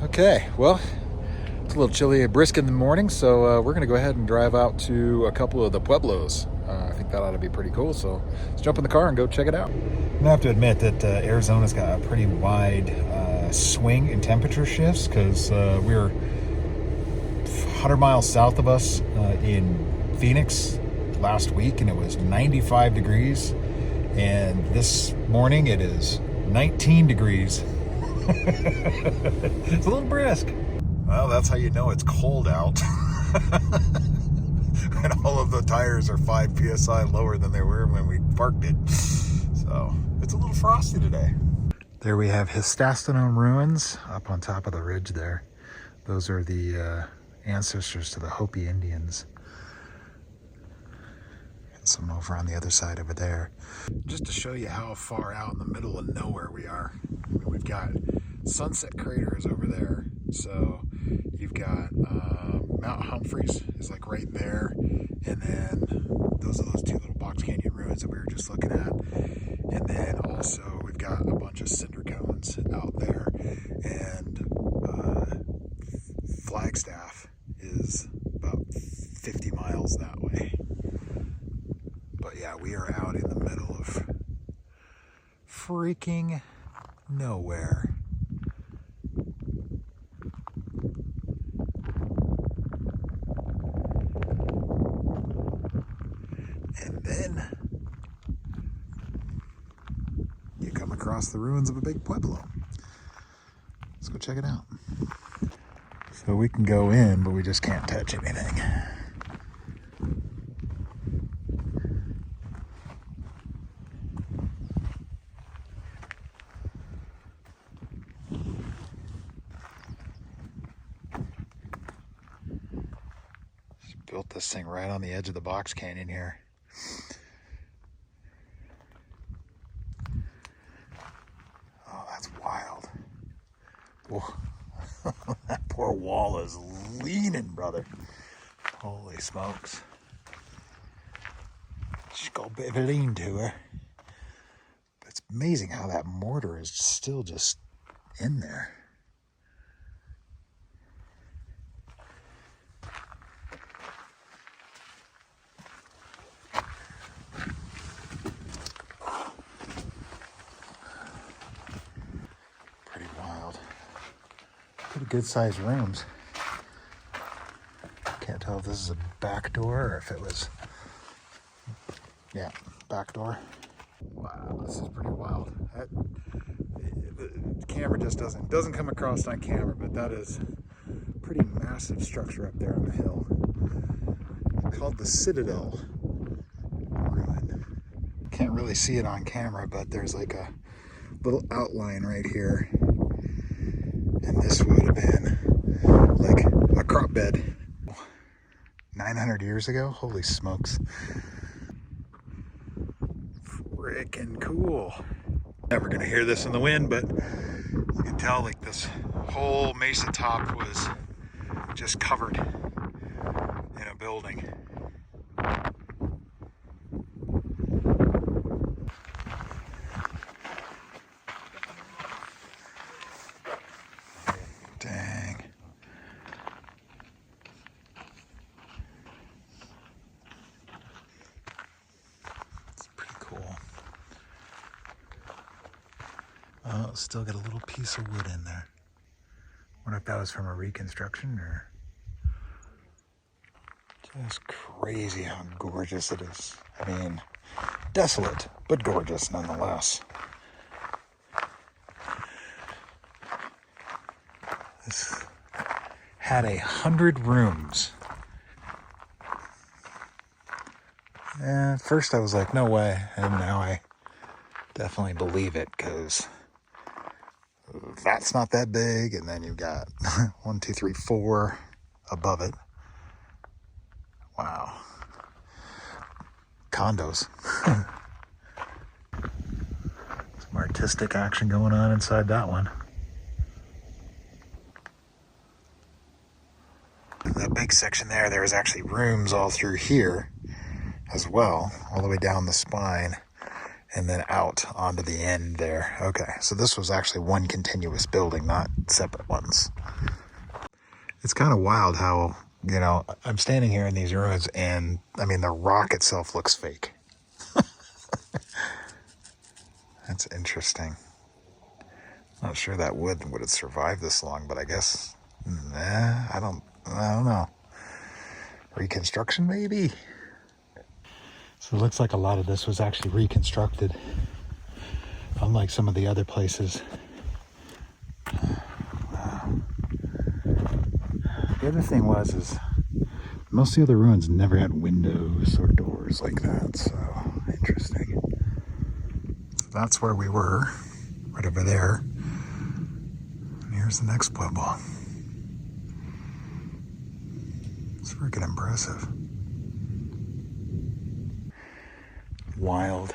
Okay, well, it's a little chilly and brisk in the morning, so we're going to go ahead and drive out to a couple of the Pueblos. I think that ought to be pretty cool, so let's jump in the car and go check it out. I have to admit that Arizona's got a pretty wide swing in temperature shifts, because we were 100 miles south of us in Phoenix last week, and it was 95 degrees, and this morning it is 19 degrees. It's a little brisk. Well, that's how you know it's cold out. And all of the tires are 5 psi lower than they were when we parked it. So it's a little frosty today. There we have Histastenone ruins up on top of the ridge there. Those are the ancestors to the Hopi Indians. And some over on the other side over there. Just to show you how far out in the middle of nowhere we are. We've got Sunset Crater is over there. So you've got Mount Humphreys is like right there. And then those are those two little Box Canyon ruins that we were just looking at. And then also we've got a bunch of cinder cones out there. And Flagstaff is about 50 miles that way. But yeah, we are out in the middle of freaking nowhere. And then you come across the ruins of a big pueblo. Let's go check it out. So we can go in, but we just can't touch anything. Just built this thing right on the edge of the Box Canyon here. Oh, that's wild. Whoa. That poor wall is leaning, brother. Holy smokes. She's got a bit of a lean to her. But it's amazing how that mortar is still just in there. Pretty good sized rooms. Can't tell if this is a back door or if it was, yeah, back door. Wow, this is pretty wild. The camera just doesn't come across on camera, but that is a pretty massive structure up there on the hill. It's called the Citadel ruin. Can't really see it on camera, but there's like a little outline right here. And this would have been like a crop bed 900 years ago. Holy smokes. Freaking cool. Never gonna hear this in the wind, but you can tell like this whole mesa top was just covered in a building. Dang. It's pretty cool. Oh, still got a little piece of wood in there. Wonder if that was from a reconstruction or... Just crazy how gorgeous it is. I mean, desolate, but gorgeous nonetheless. This had 100 rooms. And at first I was like, no way. And now I definitely believe it, because that's not that big. And then you've got 1, 2, 3, 4 above it. Wow. Condos. Some artistic action going on inside that one. The big section there is actually rooms all through here as well, all the way down the spine. and then out onto the end there. Okay, so this was actually one continuous building, not separate ones. It's kind of wild how, you know, I'm standing here in these ruins and, I mean, the rock itself looks fake. That's interesting. Not sure that wood would have survived this long, but I guess, nah, I don't know. Reconstruction, maybe? So it looks like a lot of this was actually reconstructed, unlike some of the other places. Wow. The other thing is most of the other ruins never had windows or doors like that, so interesting. So that's where we were, right over there. And here's the next Pueblo. It's freaking impressive. Wild.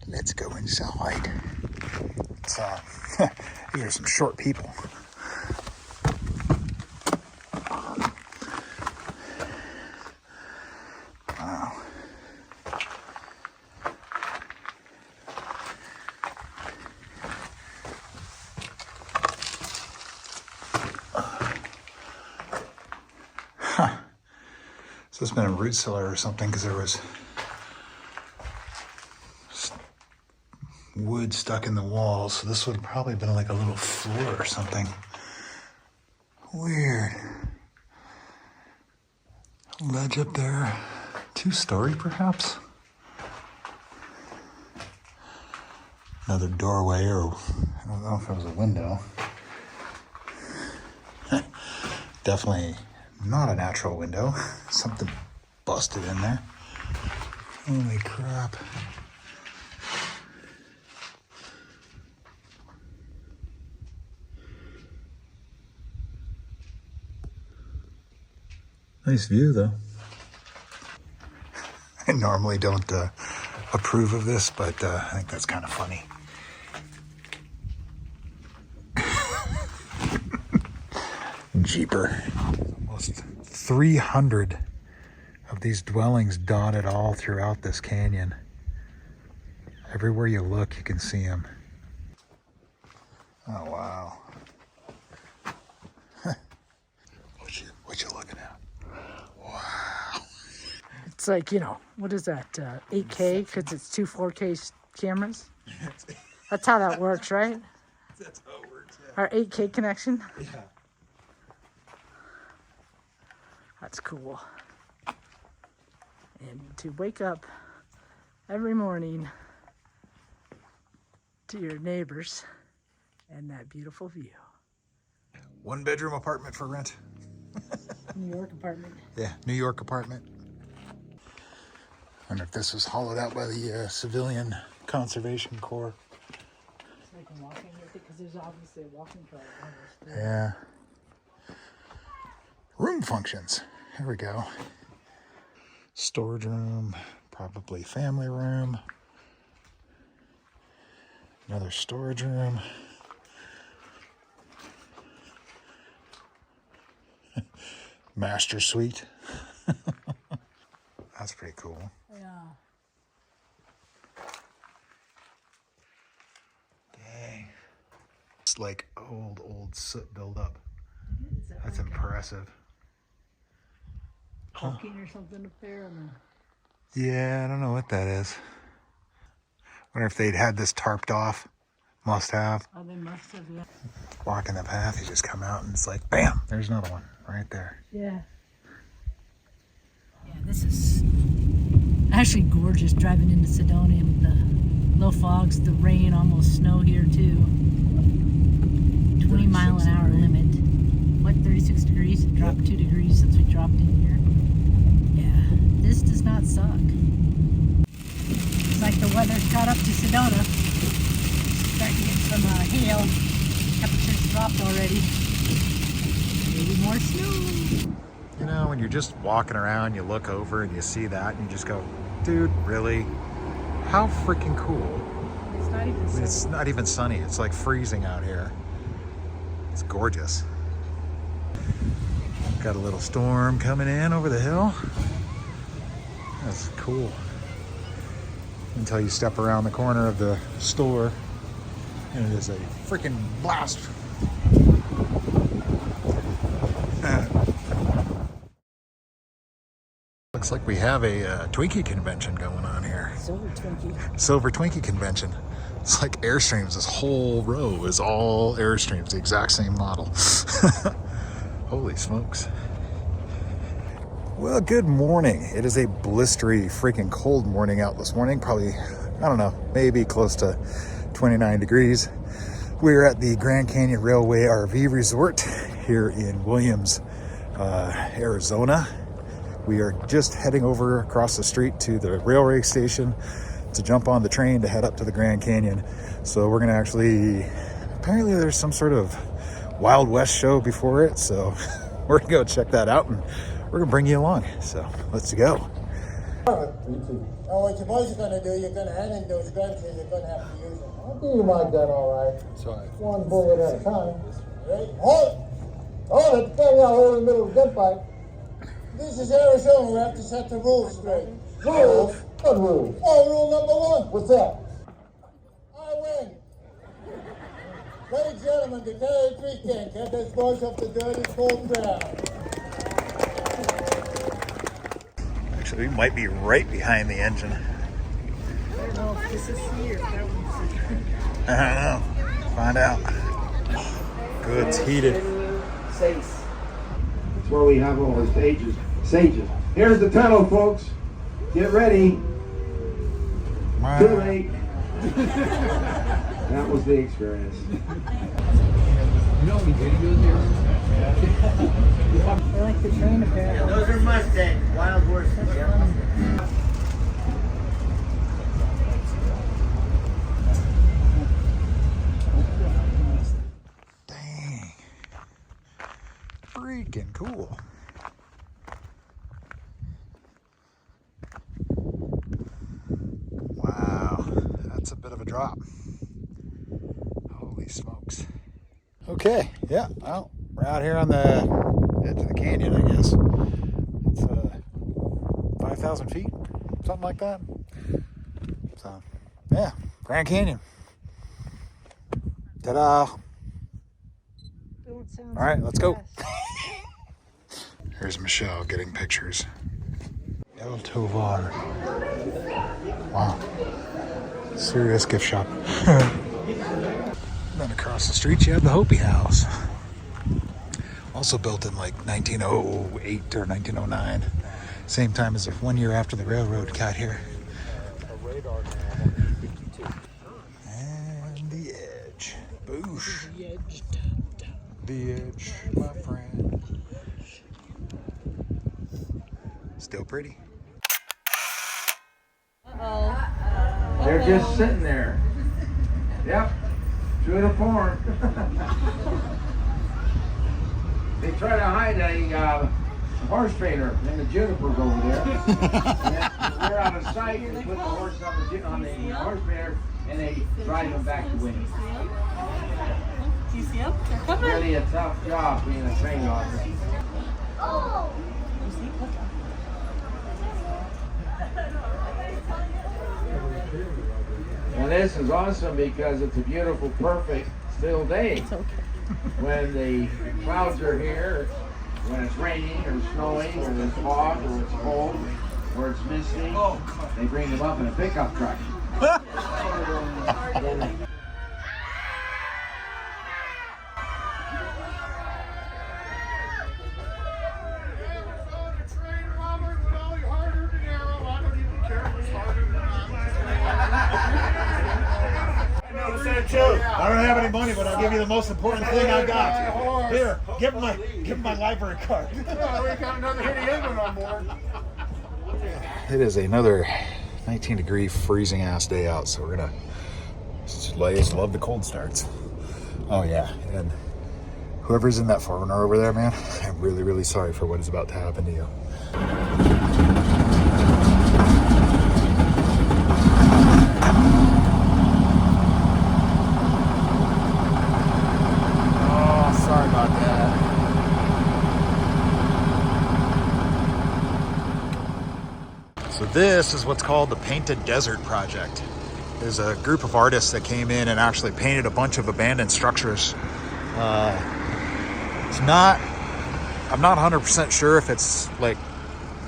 Let's go inside. It's, these are some short people. Wow. Huh. So it's been a root cellar or something, because there was wood stuck in the walls, so this would have probably been like a little floor or something. Weird. Ledge up there. 2-story perhaps? Another doorway, or I don't know if it was a window. Definitely not a natural window. Something busted in there. Holy crap. Nice view, though. I normally don't approve of this, but I think that's kind of funny. Jeeper. Almost 300 of these dwellings dotted all throughout this canyon. Everywhere you look, you can see them. Oh, wow. What you looking at? Wow. It's like, you know, what is that, 8K, because it's 2 4K cameras? That's how that works, right? That's how it works, yeah. Our 8K connection? Yeah. That's cool. And to wake up every morning to your neighbors and that beautiful view. 1-bedroom apartment for rent. New York apartment. Yeah, New York apartment. I wonder if this was hollowed out by the Civilian Conservation Corps. So I can walk in with it, because there's obviously a walking trail on this. Yeah. Room functions. Here we go. Storage room, probably family room. Another storage room. Master suite. That's pretty cool. Yeah. Dang. It's like old soot buildup. That's like impressive. caulking or something up there? Yeah, I don't know what that is. Wonder if they'd had this tarped off. Must have. Oh, they must have, yeah. Walking the path, you just come out and it's like, bam, there's another one right there. Yeah. Yeah, this is actually gorgeous driving into Sedona with the low fogs, the rain, almost snow here too. 20 mile an hour limit. What, 36 degrees? It dropped 2 degrees since we dropped in here. Yeah, this does not suck. It's like the weather's caught up to Sedona. Starting to get some hail. Temperatures dropped already. Maybe more snow. You know, when you're just walking around, you look over and you see that and you just go, dude, really? How freaking cool. It's not even sunny. It's not even sunny. It's like freezing out here. It's gorgeous. Got a little storm coming in over the hill. That's cool. Until you step around the corner of the store and it is a freaking blast. Looks like we have a Twinkie convention going on here. Silver Twinkie. Silver Twinkie convention. It's like Airstreams. This whole row is all Airstreams, the exact same model. Holy smokes. Well, good morning. It is a blistery, freaking cold morning out this morning. Probably, I don't know, maybe close to 29 degrees. We're at the Grand Canyon Railway RV Resort here in Williams, Arizona. We are just heading over across the street to the railway station to jump on the train to head up to the Grand Canyon. So we're gonna actually, apparently there's some sort of Wild West show before it. So we're gonna go check that out and we're gonna bring you along. So let's go. Oh, what your boys are gonna do, you're gonna hand in those guns and you're gonna have to use them. I'll give you my gun, all right. Sorry. One bullet at a time. Right? Hold! Hold it! Stand out over the middle of the gunfight. This is Arizona. We have to set the rules straight. Rules? What rules? Oh, rule number one. What's that? I win. Ladies and gentlemen, the carry 3 tank. Get those boys off the dirty cold ground. Actually, we might be right behind the engine. I don't know if this is here. That one's I don't know. Find out. Good, it's heated. It's where we have all the stages. Sages. Here's the tunnel, folks. Get ready. Too late. That was the experience. I like the train apparently. Those are Mustangs. Wild horses. Dang. Freaking cool. Wow, that's a bit of a drop. Holy smokes. Okay, yeah, well, we're out here on the edge of the canyon, I guess. It's 5,000 feet, something like that. So, yeah, Grand Canyon. Ta-da! All right, let's go. Here's Michelle getting pictures. El Tovar. Wow. Serious gift shop. Then across the street you have the Hopi House. Also built in like 1908 or 1909. Same time as 1 year after the railroad got here. And the edge. Boosh. The edge, my friend. Still pretty. They're just sitting there. Yep. True to form. They try to hide a horse trainer in the junipers over there. And they're out of sight. They put the horse on the horse trainer and they drive them back to Winnie. Do you see them? They're coming. Really a tough job being a train officer. Oh. You see? Look. And this is awesome because it's a beautiful, perfect, still day. It's okay. When the clouds are here, when it's raining or snowing, or there's fog, or it's cold, or it's misty, they bring them up in a pickup truck. I don't have any money, but I'll give you the most important thing I got. Here, give him my library card. We got another Hitty England on board. It is another 19-degree freezing ass day out, so we're gonna love the cold starts. Oh yeah, and whoever's in that 4Runner over there, man, I'm really, really sorry for what is about to happen to you. Oh, sorry about that. This is what's called the Painted Desert Project. There's a group of artists that came in and actually painted a bunch of abandoned structures. I'm not 100% sure if it's like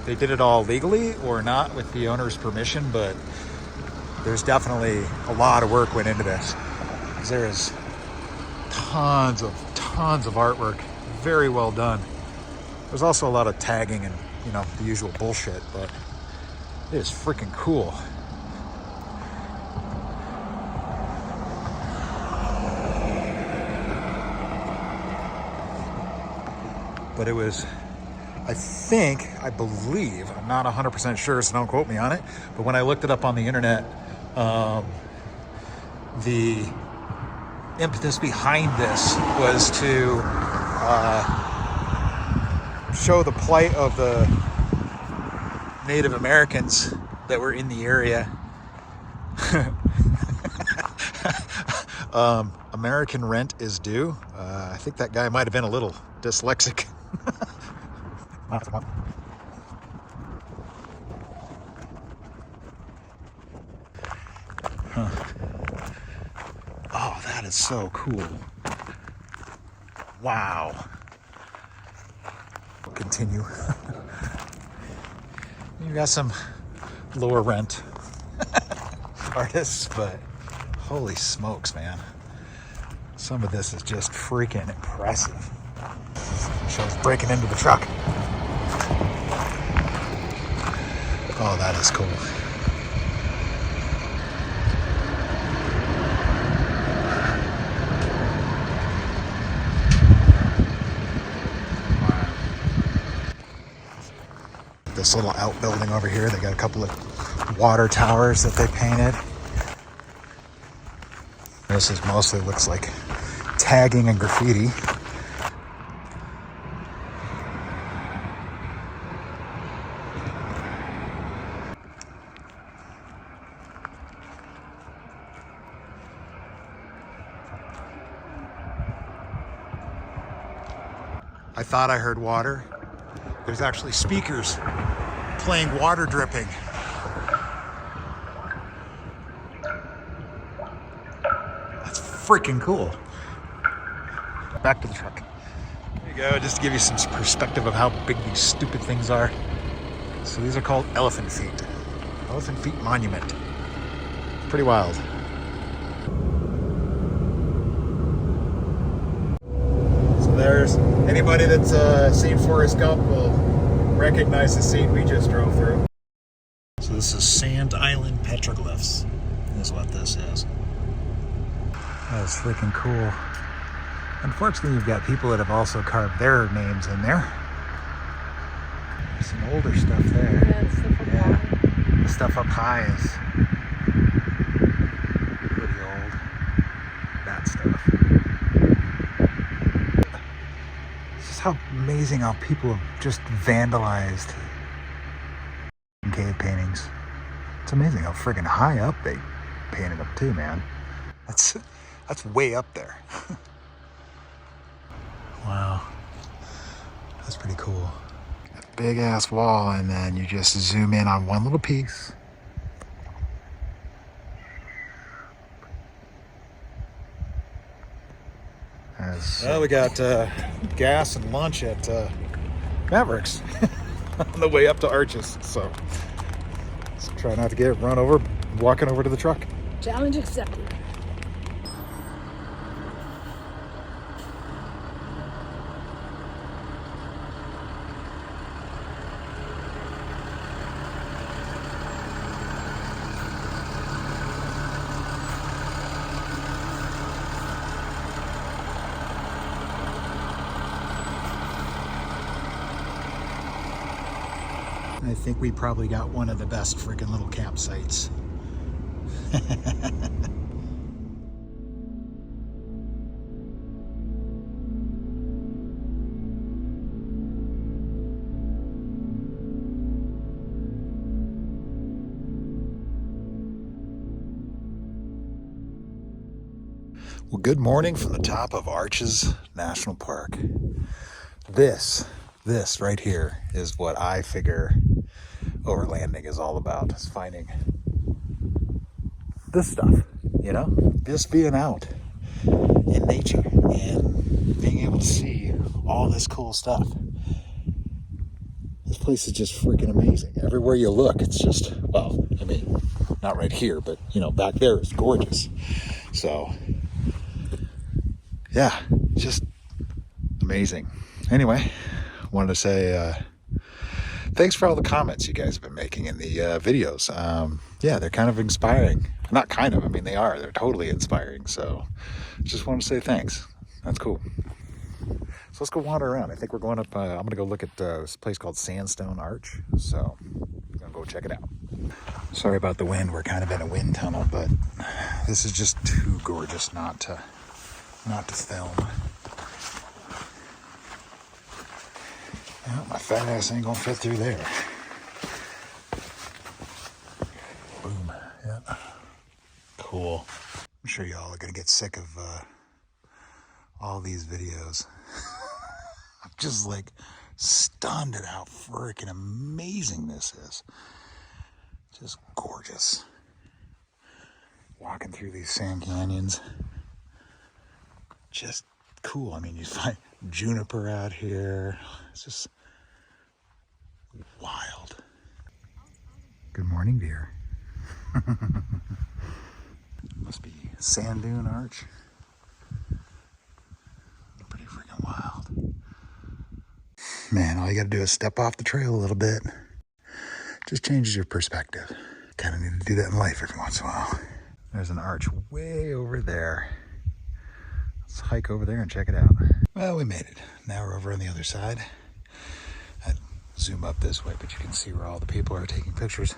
they did it all legally or not with the owner's permission, but there's definitely a lot of work went into this. There is tons of artwork, very well done. There's also a lot of tagging and, you know, the usual bullshit, but it is freaking cool. But it was, I believe, I'm not 100% sure, so don't quote me on it, but when I looked it up on the internet, the impetus behind this was to show the plight of the Native Americans that were in the area. American rent is due. I think that guy might have been a little dyslexic. Huh. Oh, that is so cool. Wow. We'll continue. You got some lower rent artists, but holy smokes, man. Some of this is just freaking impressive. Shows breaking into the truck. Oh, that is cool. This little outbuilding over here, they got a couple of water towers that they painted. This is mostly looks like tagging and graffiti. I thought I heard water. There's actually speakers playing water dripping. That's freaking cool. Back to the truck. There you go, just to give you some perspective of how big these stupid things are. So these are called elephant feet. Elephant feet monument. Pretty wild. There's anybody that's seen Forrest Gump will recognize the scene we just drove through. So this is Sand Island Petroglyphs, is what this is. That is freaking cool. Unfortunately, you've got people that have also carved their names in there. There's some older stuff there. Yeah, the stuff up high is pretty old. That stuff. How amazing how people have just vandalized cave paintings. It's amazing how friggin' high up they painted them too, man. That's way up there. Wow. That's pretty cool. A big ass wall, and then you just zoom in on one little piece. Well, we got gas and lunch at Mavericks on the way up to Arches, so try not to get run over walking over to the truck. Challenge accepted. I think we probably got one of the best freaking little campsites. Well, good morning from the top of Arches National Park. This right here is what I figure overlanding is all about, is finding this stuff, you know, just being out in nature and being able to see all this cool stuff. This place is just freaking amazing. Everywhere you look, it's just, well, I mean, not right here, but, you know, back there is gorgeous. So, yeah, just amazing. Anyway, wanted to say thanks for all the comments you guys have been making in the videos. Yeah, they're kind of inspiring. Not kind of, I mean, they are. They're totally inspiring. So, just want to say thanks. That's cool. So let's go wander around. I think we're going up, I'm going to go look at this place called Sandstone Arch. So I'm going to go check it out. Sorry about the wind. We're kind of in a wind tunnel, but this is just too gorgeous not to film. Yeah, my fat ass ain't going to fit through there. Boom. Yeah. Cool. I'm sure y'all are going to get sick of all these videos. I'm just like stunned at how freaking amazing this is. Just gorgeous. Walking through these sand canyons. Just cool. I mean, you find juniper out here. It's just wild. Good morning, dear. Must be Sand Dune Arch. Pretty freaking wild. Man, all you gotta do is step off the trail a little bit. Just changes your perspective. Kind of need to do that in life every once in a while. There's an arch way over there. Let's hike over there and check it out. Well, we made it. Now we're over on the other side. I'd zoom up this way, but you can see where all the people are taking pictures.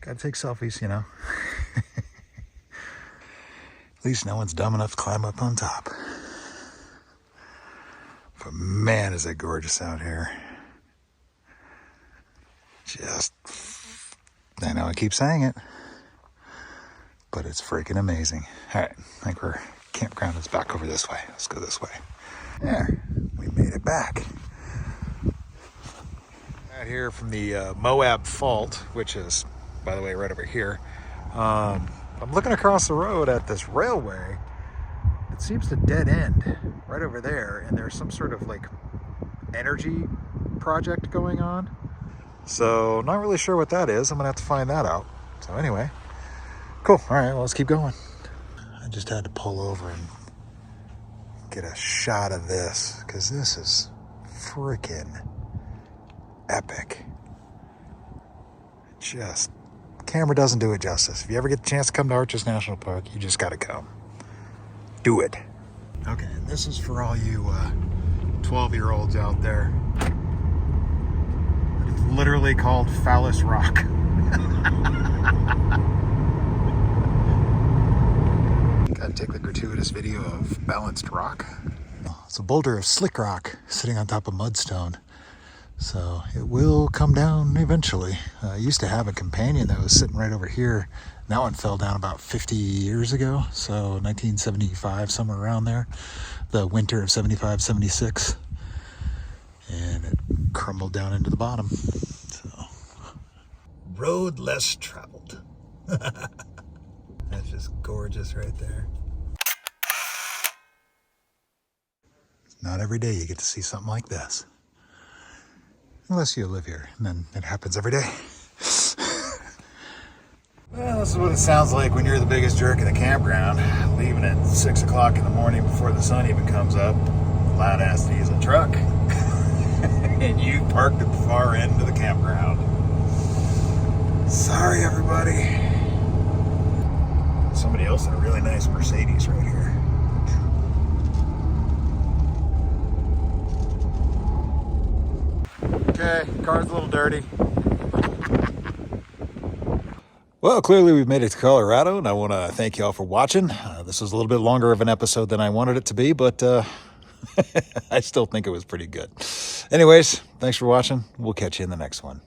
Gotta take selfies, you know. At least no one's dumb enough to climb up on top. But man, is it gorgeous out here. Just, I know I keep saying it, but it's freaking amazing. All right, I think our campground is back over this way. Let's go this way. There, we made it back. Out here from the Moab Fault, which is, by the way, right over here. I'm looking across the road at this railway. It seems to dead end right over there, and there's some sort of like energy project going on. So not really sure what that is. I'm gonna have to find that out. So anyway, cool. All right, well, let's keep going. I just had to pull over and get a shot of this because this is freaking epic. Just, camera doesn't do it justice. If you ever get the chance to come to Arches National Park, you just gotta come. Do it. Okay, and this is for all you 12-year-olds out there. It's literally called Phallus Rock. Gotta take the gratuitous video of balanced rock. It's a boulder of slick rock sitting on top of mudstone. So it will come down eventually. I used to have a companion that was sitting right over here. That one fell down about 50 years ago. So 1975, somewhere around there. The winter of 75, 76. And it crumbled down into the bottom. So, road less traveled. That's just gorgeous right there. Not every day you get to see something like this. Unless you live here, and then it happens every day. Well, this is what it sounds like when you're the biggest jerk in the campground, leaving at 6 o'clock in the morning before the sun even comes up. Loud ass diesel truck. And you parked at the far end of the campground. Sorry, everybody. Somebody else in a really nice Mercedes right here. Okay, car's a little dirty. Well, clearly we've made it to Colorado, and I want to thank you all for watching. This was a little bit longer of an episode than I wanted it to be, but I still think it was pretty good. Anyways, thanks for watching. We'll catch you in the next one.